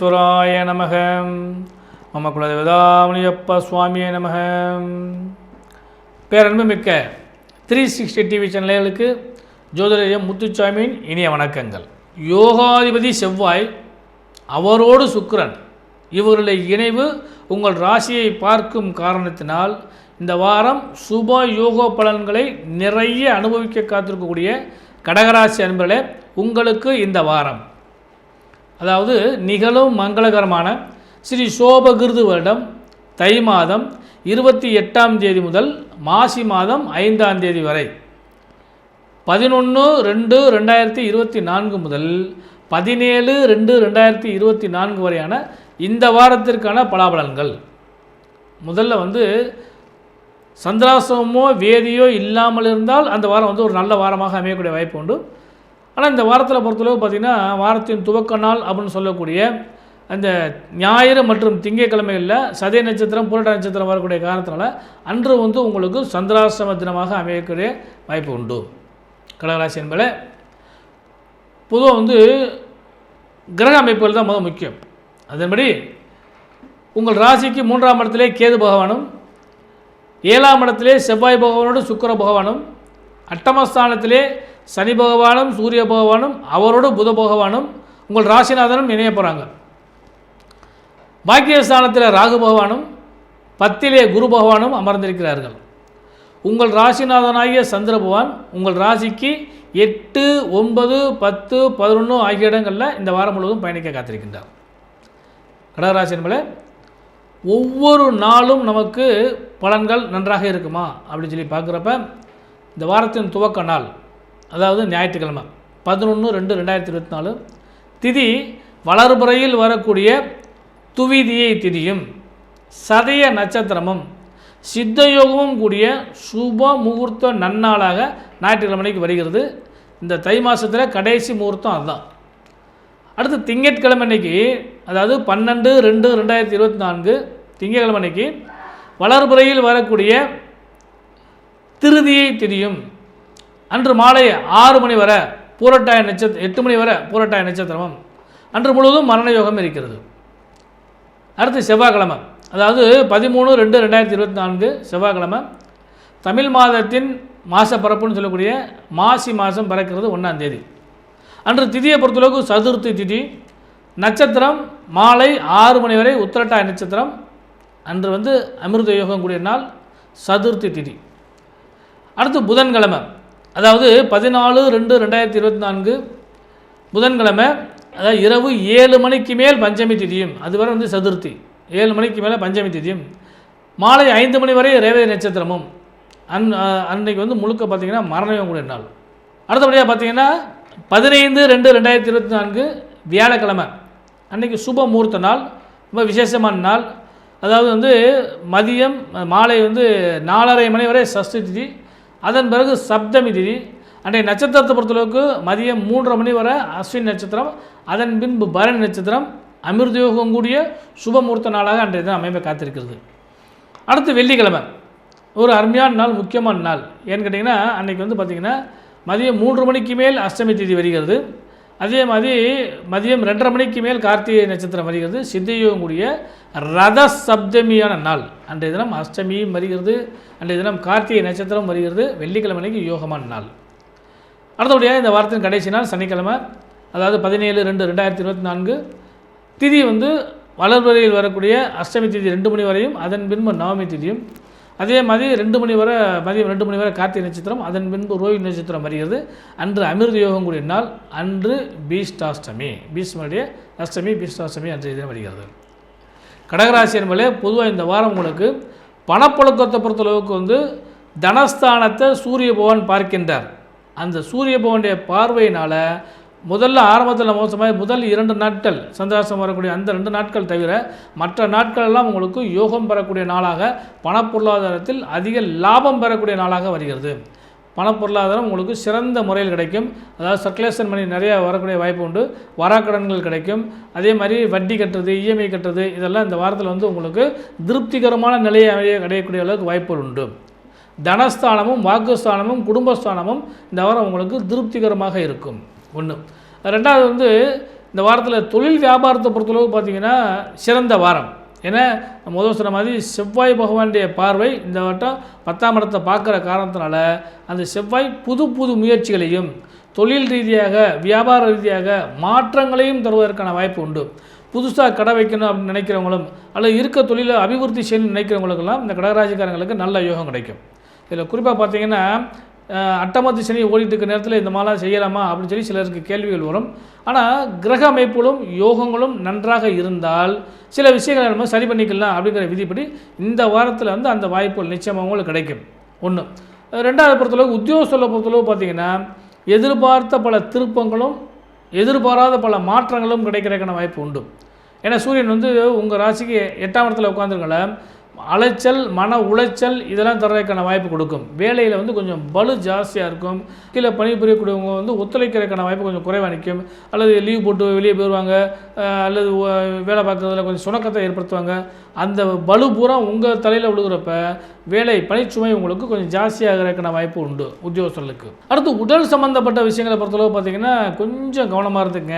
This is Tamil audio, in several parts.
விக்னேஸ்வராய நமக. மம குலதேவதாமணியப்ப சுவாமியே நமக. பேரன்பு மிக்க 360 டிவி சேனல்களுக்கு ஜோதிடர் முத்துசாமியின் இனிய வணக்கங்கள். யோகாதிபதி செவ்வாய், அவரோடு சுக்கிரன், இவர்களுடைய இணைவு உங்கள் ராசியை பார்க்கும் காரணத்தினால் இந்த வாரம் சுப யோக பலன்களை நிறைய அனுபவிக்க காத்திருக்கக்கூடிய கடகராசி அன்பர்களே, உங்களுக்கு இந்த வாரம் அதாவது நிகழும் மங்களகரமான ஸ்ரீ சோபகிருது வருடம் தை மாதம் 28ஆம் தேதி முதல் மாசி மாதம் 5ஆம் தேதி வரை 11/2/2024 முதல் 17/2/2024 வரையான இந்த வாரத்திற்கான பலாபலன்கள். முதல்ல சந்திராசிரமமோ வேதியோ இல்லாமல் இருந்தால் அந்த வாரம் ஒரு நல்ல வாரமாக அமையக்கூடிய வாய்ப்பு உண்டு. ஆனால் இந்த வாரத்தில் பொறுத்தளவு பார்த்திங்கன்னா, வாரத்தின் துவக்க நாள் அப்படின்னு சொல்லக்கூடிய அந்த ஞாயிறு மற்றும் திங்கட்கிழமையில் சதய நட்சத்திரம் புரட்டாதி நட்சத்திரம் வரக்கூடிய காரணத்தினால அன்று உங்களுக்கு சந்திராசிரம தினமாக அமையக்கூடிய வாய்ப்பு உண்டு. கடகராசி என்பது பொதுவாக கிரக அமைப்புகள் தான் முக்கியம். அதன்படி உங்கள் ராசிக்கு 3ஆம் இடத்திலே கேது பகவானும், 7ஆம் இடத்திலே செவ்வாய் பகவானோடு சுக்கிர பகவானும், அட்டமஸ்தானத்திலே சனி பகவானும் சூரிய பகவானும் அவரோடு புத பகவானும் உங்கள் ராசிநாதனும் இணைய போகிறாங்க. பாக்கியஸ்தானத்தில் ராகு பகவானும் 10லே குரு பகவானும் அமர்ந்திருக்கிறார்கள். உங்கள் ராசிநாதனாகிய சந்திர பகவான் உங்கள் ராசிக்கு 8, 9, 10, 11 ஆகிய இடங்களில் இந்த வாரம் முழுவதும் பயணிக்க காத்திருக்கின்றார். கடகராசி என்பது ஒவ்வொரு நாளும் நமக்கு பலன்கள் நன்றாக இருக்குமா அப்படின்னு சொல்லி பார்க்குறப்ப, இந்த வாரத்தின் துவக்க நாள் அதாவது ஞாயிற்றுக்கிழமை 11/2/2024 திதி வளர்புறையில் வரக்கூடிய துவிதியை திதியும் சதய நட்சத்திரமும் சித்தயோகமும் கூடிய சுப முகூர்த்த நன்னாளாக ஞாயிற்றுக்கிழமைக்கு வருகிறது. இந்த தை மாதத்தில் கடைசி முகூர்த்தம் அதுதான். அடுத்து திங்கட்கிழமை அன்னைக்கு, அதாவது 12/2/2024 திங்கட்கிழமை அன்னைக்கு வளர்புறையில் வரக்கூடிய திருதியை திதியும் அன்று மாலை 6 மணி வரை பூரட்டாய நட்சத்திரம் 8 மணி வரை பூரட்டாய நட்சத்திரமும் அன்று முழுவதும் மரண யோகம் இருக்கிறது. அடுத்து செவ்வாய்க்கிழமை, அதாவது 13/2/2024 செவ்வாய்க்கிழமை தமிழ் மாதத்தின் மாத பரப்புன்னு சொல்லக்கூடிய மாசி மாதம் பிறக்கிறது 1ஆம் தேதி. அன்று திதியை பொறுத்தளவுக்கு சதுர்த்தி திதி, நட்சத்திரம் மாலை 6 மணி வரை உத்திரட்டாய நட்சத்திரம், அன்று அமிர்த யோகம் கூடிய நாள் சதுர்த்தி திதி. அடுத்து புதன்கிழமை, அதாவது 14/2/2024 புதன்கிழமை, அதாவது இரவு 7 மணிக்கு மேல் பஞ்சமி திதியும், அதுவரை சதுர்த்தி 7 மணிக்கு மேலே பஞ்சமி திதியும், மாலை 5 மணி வரை ரேவதி நட்சத்திரமும் அன்றைக்கு முழுக்க பார்த்திங்கன்னா மரணம் கூடிய நாள். அடுத்தபடியாக பார்த்திங்கன்னா 15/2/2024 வியாழக்கிழமை அன்றைக்கி சுப முகூர்த்த நாள், ரொம்ப விசேஷமான நாள். அதாவது மதியம் மாலை 4:30 மணி வரை சஷ்டி திதி, அதன் பிறகு சப்தமி திதி. அன்றைய நட்சத்திரத்தை பொறுத்தளவுக்கு மதியம் 3:30 மணி வரை அஸ்வின் நட்சத்திரம், அதன் பின்பு பரணி நட்சத்திரம், அமிர்தயோகம் கூடிய சுபமுகூர்த்த நாளாக அன்றைய தினம் அமைப்பை காத்திருக்கிறது. அடுத்து வெள்ளிக்கிழமை ஒரு அருமையான நாள், முக்கியமான நாள். ஏன்னு கேட்டிங்கன்னா, அன்றைக்கி பார்த்திங்கன்னா மதியம் 3 மணிக்கு மேல் அஷ்டமி திதி வருகிறது. அதே மாதிரி மதியம் 2:30 மணிக்கு மேல் கார்த்திகை நட்சத்திரம் வருகிறது. சித்தயோகம் கூடிய ரத சப்தமியான நாள். அன்றைய தினம் அஷ்டமியும் வருகிறது, அன்றைய தினம் கார்த்திகை நட்சத்திரம் வருகிறது. வெள்ளிக்கிழமைக்கு யோகமான நாள். அடுத்தபடியாக இந்த வாரத்தின் கடைசி நாள் சனிக்கிழமை, அதாவது 17/2/2024 திதி வளர்வரையில் வரக்கூடிய அஷ்டமி திதி 2 மணி வரையும், அதன் பின்பு நவமி திதியும். அதே மாதிரி 2 மணி வரை மதியம் 2 மணி வரை கார்த்திகை நட்சத்திரம், அதன் பின்பு ரோஹிணி நட்சத்திரம் வருகிறது. அன்று அமிர்த யோகம் கூடிய நாள், அன்று பீஷ்டாஷ்டமி, பீஷ்மனுடைய அஷ்டமி பீஷ்டாஷ்டமி அன்றைய தினம் வருகிறது. கடகராசி என்பதே பொதுவாக இந்த வாரம் உங்களுக்கு பணப்புழக்கத்தை பொறுத்தளவுக்கு தனஸ்தானத்தை சூரிய பகவான் பார்க்கின்றார். அந்த சூரிய பகவானுடைய பார்வையினால் முதல்ல ஆரம்பத்தில் மோசமாக முதல் 2 நாட்கள் சந்திராசிரமம் வரக்கூடிய அந்த 2 நாட்கள் தவிர மற்ற நாட்கள் எல்லாம் உங்களுக்கு யோகம் பெறக்கூடிய நாளாக, பணப்பொருளாதாரத்தில் அதிக லாபம் பெறக்கூடிய நாளாக வருகிறது. பணப்பொருளாதாரம் உங்களுக்கு சிறந்த முறையில் கிடைக்கும். அதாவது சர்க்குலேஷன் மணி நிறையா வரக்கூடிய வாய்ப்பு உண்டு. வராக்கடன்கள் கிடைக்கும். அதே மாதிரி வட்டி கட்டுறது, இஎம்ஐ கட்டுறது, இதெல்லாம் இந்த வாரத்தில் உங்களுக்கு திருப்திகரமான நிலையை அடையக்கூடிய அளவுக்கு வாய்ப்புகள் உண்டு. தனஸ்தானமும் வாக்குஸ்தானமும் குடும்பஸ்தானமும் இந்த வாரம் உங்களுக்கு திருப்திகரமாக இருக்கும். ஒன்று. ரெண்டாவது இந்த வாரத்தில் தொழில் வியாபாரத்தை பொறுத்தளவு பார்த்திங்கன்னா சிறந்த வாரம். ஏன்னா முதல் சொன்ன மாதிரி செவ்வாய் பகவானுடைய பார்வை இந்த வட்டம் 10ஆம் இடத்தை பார்க்குற காரணத்தினால அந்த செவ்வாய் புது புது முயற்சிகளையும் தொழில் ரீதியாக வியாபார ரீதியாக மாற்றங்களையும் தருவதற்கான வாய்ப்பு உண்டு. புதுசாக கடை வைக்கணும் அப்படின்னு நினைக்கிறவங்களும் அல்லது இருக்க தொழிலை அபிவிருத்தி செய்யணும்னு நினைக்கிறவங்களுக்கெல்லாம் இந்த கடகராசிக்காரங்களுக்கு நல்ல யோகம் கிடைக்கும். இதில் குறிப்பாக பார்த்திங்கன்னா அட்டமத்து சனி ஓடிட்டு இருக்க நேரத்தில் இந்த மாதிரிலாம் செய்யலாமா அப்படின்னு சொல்லி சிலருக்கு கேள்விகள் வரும். ஆனால் கிரக அமைப்புகளும் யோகங்களும் நன்றாக இருந்தால் சில விஷயங்களை நம்ம சரி பண்ணிக்கலாம் அப்படிங்கிற விதிப்படி இந்த வாரத்தில் வந்து அந்த வாய்ப்புகள் நிச்சயமாக உங்களுக்கு கிடைக்கும். ஒன்று. ரெண்டாவது பொறுத்தளவு உத்தியோகஸ்தலை பொறுத்தளவு பார்த்திங்கன்னா எதிர்பார்த்த பல திருப்பங்களும் எதிர்பாராத பல மாற்றங்களும் கிடைக்கிறதுக்கான வாய்ப்பு உண்டு. ஏன்னா சூரியன் வந்து உங்கள் ராசிக்கு 8ஆம் இடத்துல உட்காந்துருக்கல அலைச்சல் மன உளைச்சல் இதெல்லாம் தர்றதுக்கான வாய்ப்பு கொடுக்கும். வேலையில் வந்து கொஞ்சம் பலு ஜாஸ்தியாக இருக்கும். கீழே பணிபுரியக்கூடியவங்க வந்து ஒத்துழைக்கிறதுக்கான வாய்ப்பு கொஞ்சம் குறைவாக நிற்கும். அல்லது லீவ் போட்டு வெளியே போயிடுவாங்க, அல்லது வேலை பார்க்குறதுல கொஞ்சம் சுணக்கத்தை ஏற்படுத்துவாங்க. அந்த பலு பூரா உங்கள் தலையில் விழுகிறப்ப வேலை பணிச்சுமை உங்களுக்கு கொஞ்சம் ஜாஸ்தியாகிறதுக்கான வாய்ப்பு உண்டு உத்தியோகஸ்தர்களுக்கு. அடுத்து உடல் சம்மந்தப்பட்ட விஷயங்களை பொறுத்தளவு பார்த்திங்கன்னா கொஞ்சம் கவனமாக இருந்துங்க.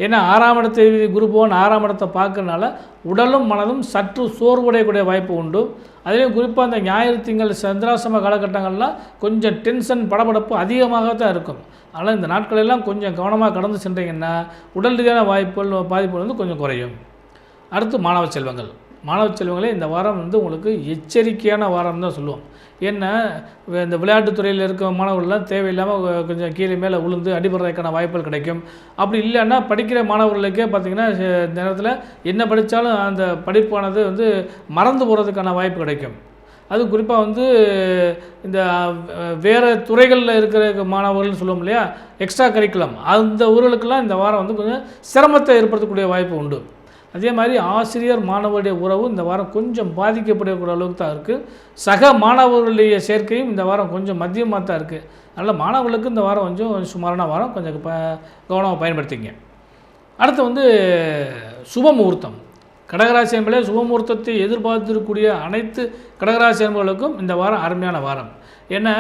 ஏன்னா 6ஆம் இடத்தை குரு பகவான் 6ஆம் இடத்தை பார்க்கறனால உடலும் மனதும் சற்று சோர்வடையக்கூடிய வாய்ப்பு உண்டு. அதுலேயும் குறிப்பாக அந்த ஞாயிறு திங்கள் சந்திராசிரம காலகட்டங்கள்லாம் கொஞ்சம் டென்ஷன் படபடப்பு அதிகமாக தான் இருக்கும். அதனால் இந்த நாட்களெல்லாம் கொஞ்சம் கவனமாக கடந்து சென்றீங்கன்னா உடல் ரீதியான பாதிப்புகள் வந்து கொஞ்சம் குறையும். அடுத்து மாணவ செல்வங்கள். மாணவ செல்வங்களே இந்த வாரம் வந்து உங்களுக்கு எச்சரிக்கையான வாரம் தான் சொல்லுவோம். ஏன்னா இந்த விளையாட்டுத்துறையில் இருக்க மாணவர்கள்லாம் தேவையில்லாமல் கொஞ்சம் கீழே மேலே விழுந்து அடிபடுறதுக்கான வாய்ப்புகள் கிடைக்கும். அப்படி இல்லைன்னா படிக்கிற மாணவர்களுக்கே பார்த்திங்கன்னா இந்த நேரத்தில் என்ன படித்தாலும் அந்த படிப்பானது வந்து மறந்து போகிறதுக்கான வாய்ப்பு கிடைக்கும். அது குறிப்பாக வந்து இந்த வேறு துறைகளில் இருக்கிற மாணவர்கள்னு சொல்லுவோம் இல்லையா, எக்ஸ்ட்ரா கரிக்குலம், அந்த ஊர்களுக்கெல்லாம் இந்த வாரம் வந்து கொஞ்சம் சிரமத்தை ஏற்படுத்தக்கூடிய வாய்ப்பு உண்டு. அதே மாதிரி ஆசிரியர் மாணவருடைய உறவு இந்த வாரம் கொஞ்சம் பாதிக்கப்படக்கூடிய அளவுக்கு தான் இருக்குது. சக மாணவர்களுடைய சேர்க்கையும் இந்த வாரம் கொஞ்சம் மத்தியமாக தான் இருக்குது. அதனால் மாணவர்களுக்கு இந்த வாரம் கொஞ்சம் சுமாரான வாரம் கொஞ்சம் கவனமாக பயன்படுத்திங்க. அடுத்து வந்து சுப முகூர்த்தம். கடகராசி என்பதே சுபமுகூர்த்தத்தை எதிர்பார்த்திருக்கக்கூடிய அனைத்து கடகராசி என்பவர்களுக்கும் இந்த வாரம் அருமையான வாரம். ஏன்னா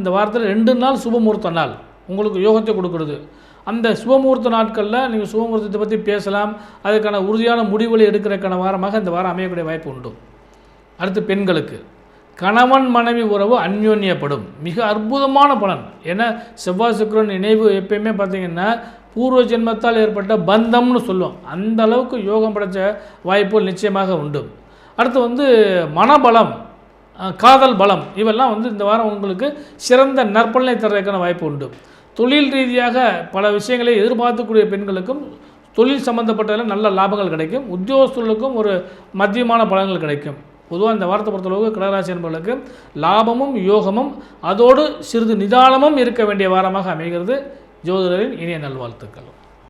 இந்த வாரத்தில் 2 நாள் சுபமுகூர்த்த நாள் உங்களுக்கு யோகத்தை கொடுக்குறது. அந்த சுபமுகூர்த்த நாட்களில் நீங்கள் சுபமுகூர்த்தத்தை பற்றி பேசலாம், அதுக்கான உறுதியான முடிவுகளை எடுக்கிறதுக்கான வாரமாக இந்த வாரம் அமையக்கூடிய வாய்ப்பு உண்டு. அடுத்து பெண்களுக்கு கணவன் மனைவி உறவு அந்யோன்யப்படும், மிக அற்புதமான பலன். ஏன்னா செவ்வாய் சுக்கிரன் நினைவு எப்பயுமே பார்த்திங்கன்னா பூர்வ ஜென்மத்தால் ஏற்பட்ட பந்தம்னு சொல்லுவோம். அந்த அளவுக்கு யோகம் படைத்த வாய்ப்புகள் நிச்சயமாக உண்டு. அடுத்து வந்து மனபலம், காதல் பலம், இவெல்லாம் வந்து இந்த வாரம் உங்களுக்கு சிறந்த நற்பலனை தர்றதுக்கான வாய்ப்பு உண்டு. தொழில் ரீதியாக பல விஷயங்களை எதிர்பார்க்கக்கூடிய பெண்களுக்கும் தொழில் சம்மந்தப்பட்டதில் நல்ல லாபங்கள் கிடைக்கும். உத்தியோகஸ்தர்களுக்கும் ஒரு மத்தியமான பலன்கள் கிடைக்கும். பொதுவாக இந்த வாரத்தை பொறுத்தளவுக்கு கடகராசி என்பவர்களுக்கு லாபமும் யோகமும் அதோடு சிறிது நிதானமும் இருக்க வேண்டிய வாரமாக அமைகிறது. ஜோதிடரின் இனிய நல்வாழ்த்துக்கள்.